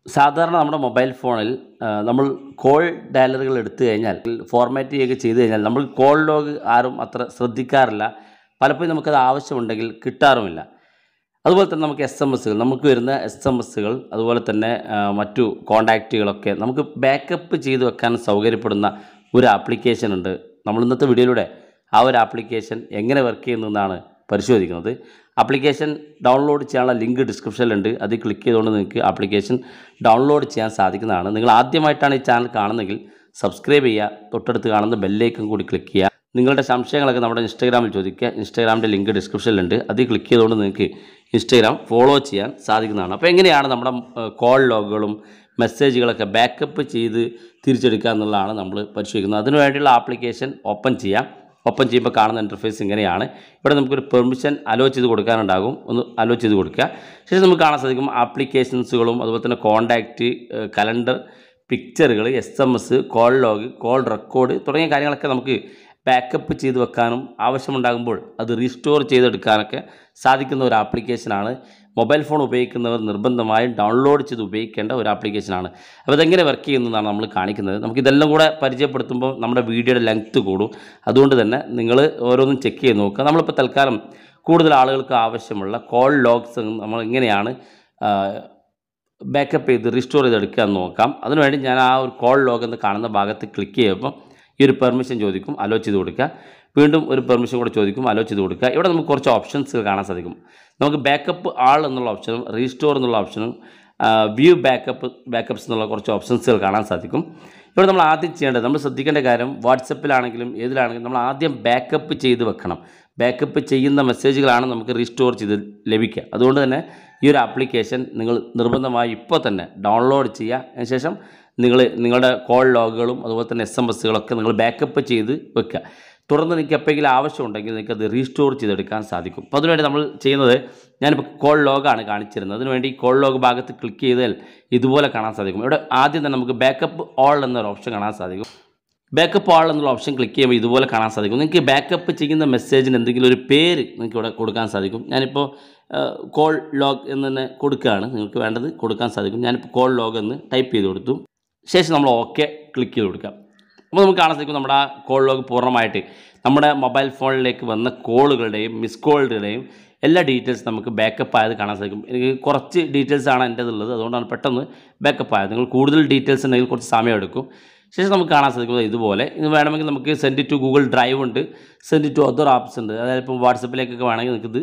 സാധാരണ നമ്മുടെ മൊബൈൽ ഫോണിൽ നമ്മൾ കോൾ ഡയലറുകൾ എടുത്തു കഴിഞ്ഞാൽ ഫോർമാറ്റ് ചെയ്യുകയൊക്കെ ചെയ്തു കഴിഞ്ഞാൽ നമ്മൾ കോൾ ലോഗ് ആരും അത്ര ശ്രദ്ധിക്കാറില്ല. പലപ്പോഴും നമുക്കത് ആവശ്യമുണ്ടെങ്കിൽ കിട്ടാറുമില്ല. അതുപോലെ തന്നെ നമുക്ക് എസ്എംഎസ്സുകൾ നമുക്ക് വരുന്ന എസ്എംഎസ്സുകൾ അതുപോലെ തന്നെ മറ്റു കോൺടാക്റ്റുകളൊക്കെ നമുക്ക് ബാക്കപ്പ് ചെയ്ത് വെക്കാൻ സൗകര്യപ്പെടുന്ന ഒരു ആപ്ലിക്കേഷൻ ഉണ്ട്. നമ്മൾ ഇന്നത്തെ വീഡിയോയിലൂടെ ആ ഒരു ആപ്ലിക്കേഷൻ എങ്ങനെ വർക്ക് ചെയ്യുന്നതെന്നാണ് പരിശോധിക്കുന്നത്. ആപ്ലിക്കേഷൻ ഡൗൺലോഡ് ചെയ്യാനുള്ള ലിങ്ക് ഡിസ്ക്രിപ്ഷനിലുണ്ട്. അതിൽ ക്ലിക്ക് ചെയ്തുകൊണ്ട് നിങ്ങൾക്ക് ആപ്ലിക്കേഷൻ ഡൗൺലോഡ് ചെയ്യാൻ സാധിക്കുന്നതാണ്. നിങ്ങൾ ആദ്യമായിട്ടാണ് ഈ ചാനൽ കാണുന്നതെങ്കിൽ സബ്സ്ക്രൈബ് ചെയ്യുക, തൊട്ടടുത്ത് കാണുന്ന ബെല്ലൈക്കൺ കൂടി ക്ലിക്ക് ചെയ്യുക. നിങ്ങളുടെ സംശയങ്ങളൊക്കെ നമ്മുടെ ഇൻസ്റ്റാഗ്രാമിൽ ചോദിക്കുക. ഇൻസ്റ്റാഗ്രാമിൻ്റെ ലിങ്ക് ഡിസ്ക്രിപ്ഷനിലുണ്ട്. അതിൽ ക്ലിക്ക് ചെയ്തുകൊണ്ട് നിങ്ങൾക്ക് ഇൻസ്റ്റാഗ്രാം ഫോളോ ചെയ്യാൻ സാധിക്കുന്നതാണ്. അപ്പോൾ എങ്ങനെയാണ് നമ്മുടെ കോൾ ലോഗുകളും മെസ്സേജുകളൊക്കെ ബാക്കപ്പ് ചെയ്ത് തിരിച്ചെടുക്കുക എന്നുള്ളതാണ് നമ്മൾ പരിശോധിക്കുന്നത്. അതിനു വേണ്ടിയുള്ള ആപ്ലിക്കേഷൻ ഓപ്പൺ ചെയ്യാം. ഓപ്പൺ ചെയ്യുമ്പോൾ കാണുന്ന ഇൻ്റർഫേസ് ഇങ്ങനെയാണ്. ഇവിടെ നമുക്കൊരു പെർമിഷൻ അലോ ചെയ്ത് കൊടുക്കാനുണ്ടാകും. ഒന്ന് അലോ ചെയ്ത് കൊടുക്കുക. ശേഷം നമുക്ക് കാണാൻ സാധിക്കും ആപ്ലിക്കേഷൻസുകളും അതുപോലെ തന്നെ കോൺടാക്റ്റ്, കലണ്ടർ, പിക്ചറുകൾ, SMS, call log, call record തുടങ്ങിയ കാര്യങ്ങളൊക്കെ നമുക്ക് ബാക്കപ്പ് ചെയ്ത് വെക്കാനും ആവശ്യമുണ്ടാകുമ്പോൾ അത് റീസ്റ്റോർ ചെയ്തെടുക്കാനൊക്കെ സാധിക്കുന്ന ഒരു ആപ്ലിക്കേഷനാണ്. മൊബൈൽ ഫോൺ ഉപയോഗിക്കുന്നവർ നിർബന്ധമായും ഡൗൺലോഡ് ചെയ്ത് ഉപയോഗിക്കേണ്ട ഒരു ആപ്ലിക്കേഷനാണ്. അപ്പോൾ ഇതെങ്ങനെ വർക്ക് ചെയ്യുന്നതാണ് നമ്മൾ കാണിക്കുന്നത്. നമുക്കിതെല്ലാം കൂടെ പരിചയപ്പെടുത്തുമ്പോൾ നമ്മുടെ വീഡിയോയുടെ ലെങ്ത്ത് കൂടും. അതുകൊണ്ട് തന്നെ നിങ്ങൾ ഓരോന്നും ചെക്ക് ചെയ്ത് നോക്കുക. നമ്മളിപ്പോൾ തൽക്കാലം കൂടുതൽ ആളുകൾക്ക് ആവശ്യമുള്ള കോൾ ലോഗ്സ് നമ്മൾ എങ്ങനെയാണ് ബാക്കപ്പ് ചെയ്ത് റീസ്റ്റോർ ചെയ്തെടുക്കുക എന്ന് നോക്കാം. അതിനുവേണ്ടി ഞാൻ ആ ഒരു കോൾ ലോഗ് എന്ന് കാണുന്ന ഭാഗത്ത് ക്ലിക്ക് ചെയ്യുമ്പോൾ ഈ ഒരു പെർമിഷൻ ചോദിക്കും, അലോ ചെയ്ത് കൊടുക്കുക. വീണ്ടും ഒരു പെർമിഷൻ കൂടെ ചോദിക്കും, അലോ ചെയ്ത് കൊടുക്കുക. ഇവിടെ നമുക്ക് കുറച്ച് ഓപ്ഷൻസ് കാണാൻ സാധിക്കും. നമുക്ക് ബാക്കപ്പ് ആൾ എന്നുള്ള ഓപ്ഷനും റീസ്റ്റോർ എന്നുള്ള ഓപ്ഷനും വ്യൂ ബാക്കപ്പ്സ് എന്നുള്ള കുറച്ച് ഓപ്ഷൻസുകൾ കാണാൻ സാധിക്കും. ഇവിടെ നമ്മൾ ആദ്യം ചെയ്യേണ്ടത്, നമ്മൾ ശ്രദ്ധിക്കേണ്ട കാര്യം, വാട്സപ്പിലാണെങ്കിലും ഏതിലാണെങ്കിലും നമ്മൾ ആദ്യം ബാക്കപ്പ് ചെയ്ത് വെക്കണം. ബാക്കപ്പ് ചെയ്യുന്ന മെസ്സേജുകളാണ് നമുക്ക് റീസ്റ്റോർ ചെയ്ത് ലഭിക്കുക. അതുകൊണ്ട് തന്നെ ഈ ഒരു ആപ്ലിക്കേഷൻ നിങ്ങൾ നിർബന്ധമായി ഇപ്പോൾ തന്നെ ഡൗൺലോഡ് ചെയ്യുക. അതിനുശേഷം നിങ്ങളുടെ കോൾ ലോഗുകളും അതുപോലെ തന്നെ എസ്എംഎസ്സുകളൊക്കെ നിങ്ങൾ ബാക്കപ്പ് ചെയ്ത് വെക്കുക. തുടർന്ന് നിങ്ങൾക്ക് എപ്പോഴെങ്കിലും ആവശ്യമുണ്ടെങ്കിൽ നിങ്ങൾക്ക് അത് റീസ്റ്റോർ ചെയ്തെടുക്കാൻ സാധിക്കും. അപ്പോൾ അതിനുവേണ്ടി നമ്മൾ ചെയ്യുന്നത്, ഞാനിപ്പോൾ കോൾ ലോഗാണ് കാണിച്ചിരുന്നത്. അതിനുവേണ്ടി കോൾ ലോഗ് ഭാഗത്ത് ക്ലിക്ക് ചെയ്താൽ ഇതുപോലെ കാണാൻ സാധിക്കും. ഇവിടെ ആദ്യം തന്നെ നമുക്ക് ബാക്കപ്പ് ഓൾ എന്നൊരു ഓപ്ഷൻ കാണാൻ സാധിക്കും. ബാക്കപ്പ് ഓൾ എന്നുള്ള ഓപ്ഷൻ ക്ലിക്ക് ചെയ്യുമ്പോൾ ഇതുപോലെ കാണാൻ സാധിക്കും. നിങ്ങൾക്ക് ബാക്കപ്പ് ചെയ്യുന്ന മെസ്സേജിന് എന്തെങ്കിലും ഒരു പേര് നിങ്ങൾക്ക് ഇവിടെ കൊടുക്കാൻ സാധിക്കും. ഞാനിപ്പോൾ കോൾ ലോഗ് എന്ന് തന്നെ കൊടുക്കുകയാണ്. നിങ്ങൾക്ക് വേണ്ടത് കൊടുക്കാൻ സാധിക്കും. ഞാനിപ്പോൾ കോൾ ലോഗ് എന്ന് ടൈപ്പ് ചെയ്ത് കൊടുത്തു. ശേഷം നമ്മൾ ഓക്കെ ക്ലിക്ക് ചെയ്ത് കൊടുക്കാം. അപ്പോൾ നമുക്ക് കാണാൻ സാധിക്കും നമ്മുടെ ആ കോൾ ലോഗ് പൂർണ്ണമായിട്ട് നമ്മുടെ മൊബൈൽ ഫോണിലേക്ക് വന്ന കോളുകളുടെയും മിസ് കോളുകളുടെയും എല്ലാ ഡീറ്റെയിൽസ് നമുക്ക് ബാക്കപ്പ് ആയത് കാണാൻ സാധിക്കും. എനിക്ക് കുറച്ച് ഡീറ്റെയിൽസാണ് എൻ്റേതുള്ളത്, അതുകൊണ്ടാണ് പെട്ടെന്ന് ബാക്കപ്പ് ആയത്. നിങ്ങൾ കൂടുതൽ ഡീറ്റെയിൽസ് ഉണ്ടെങ്കിൽ കുറച്ച് സമയം എടുക്കും. ശേഷം നമുക്ക് കാണാൻ സാധിക്കുന്നത് ഇതുപോലെ. ഇത് വേണമെങ്കിൽ നമുക്ക് സെൻഡ് ടു ഗൂഗിൾ ഡ്രൈവ് ഉണ്ട്, സെൻഡ് ടു അതർ ആപ്സ് ഉണ്ട്. അതായത് ഇപ്പോൾ വാട്സപ്പിലേക്കൊക്കെ വേണമെങ്കിൽ നിങ്ങൾക്കിത്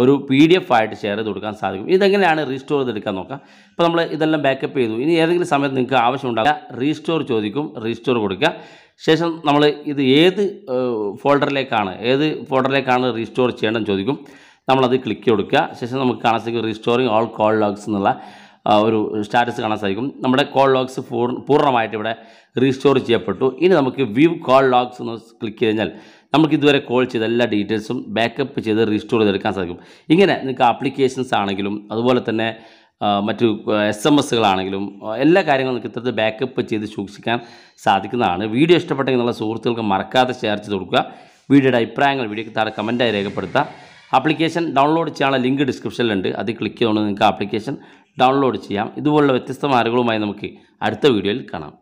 ഒരു PDF ആയിട്ട് ഷെയർ ചെയ്ത് കൊടുക്കാൻ സാധിക്കും. ഇതെങ്ങനെയാണ് റീസ്റ്റോർ ചെയ്തെടുക്കാൻ നോക്കാം. അപ്പോൾ നമ്മൾ ഇതെല്ലാം ബാക്കപ്പ് ചെയ്തു. ഇനി ഏതെങ്കിലും സമയത്ത് നിങ്ങൾക്ക് ആവശ്യമുണ്ടാകുക റീസ്റ്റോർ ചോദിക്കും, റീസ്റ്റോർ കൊടുക്കുക. ശേഷം നമ്മൾ ഇത് ഏത് ഫോൾഡറിലേക്കാണ് റീസ്റ്റോർ ചെയ്യേണ്ടതെന്ന് ചോദിക്കും. നമ്മളത് ക്ലിക്ക് കൊടുക്കുക. ശേഷം നമുക്ക് കാണാൻ സാധിക്കും റീസ്റ്റോറിങ് ഓൾ കോൾ ലോഗ്സ് എന്നുള്ള ഒരു സ്റ്റാറ്റസ് കാണാൻ സാധിക്കും. നമ്മുടെ കോൾ ലോഗ്സ് പൂർണ്ണമായിട്ട് ഇവിടെ റീസ്റ്റോർ ചെയ്യപ്പെട്ടു. ഇനി നമുക്ക് വ്യൂ കോൾ ലോഗ്സ് എന്ന് ക്ലിക്ക് കഴിഞ്ഞാൽ നമുക്ക് ഇതുവരെ കോൾ ചെയ്ത എല്ലാ ഡീറ്റെയിൽസും ബാക്കപ്പ് ചെയ്ത് റീസ്റ്റോർ ചെയ്തെടുക്കാൻ സാധിക്കും. ഇങ്ങനെ നിങ്ങൾക്ക് ആപ്ലിക്കേഷൻസ് ആണെങ്കിലും അതുപോലെ തന്നെ മറ്റു എസ്എംഎസ്സുകളാണെങ്കിലും എല്ലാ കാര്യങ്ങളും നിങ്ങൾക്ക് ഇത്തരത്തിൽ ബാക്കപ്പ് ചെയ്ത് സൂക്ഷിക്കാൻ സാധിക്കുന്നതാണ്. വീഡിയോ ഇഷ്ടപ്പെട്ടെങ്കിൽ എന്നുള്ള സുഹൃത്തുക്കൾക്ക് മറക്കാതെ ഷെയർ ചെയ്ത് കൊടുക്കുക. വീഡിയോയുടെ അഭിപ്രായങ്ങൾ വീഡിയോയ്ക്ക് താഴെ കമൻറ്റായി രേഖപ്പെടുത്തുക. ആപ്ലിക്കേഷൻ ഡൗൺലോഡ് ചെയ്യാനുള്ള ലിങ്ക് ഡിസ്ക്രിപ്ഷനിലുണ്ട്. അതിൽ ക്ലിക്ക് ചെയ്തുകൊണ്ട് നിങ്ങൾക്ക് ആപ്ലിക്കേഷൻ ഡൗൺലോഡ് ചെയ്യാം. ഇതുപോലുള്ള വ്യത്യസ്തമായ അറിവുകളുമായി നമുക്ക് അടുത്ത വീഡിയോയിൽ കാണാം.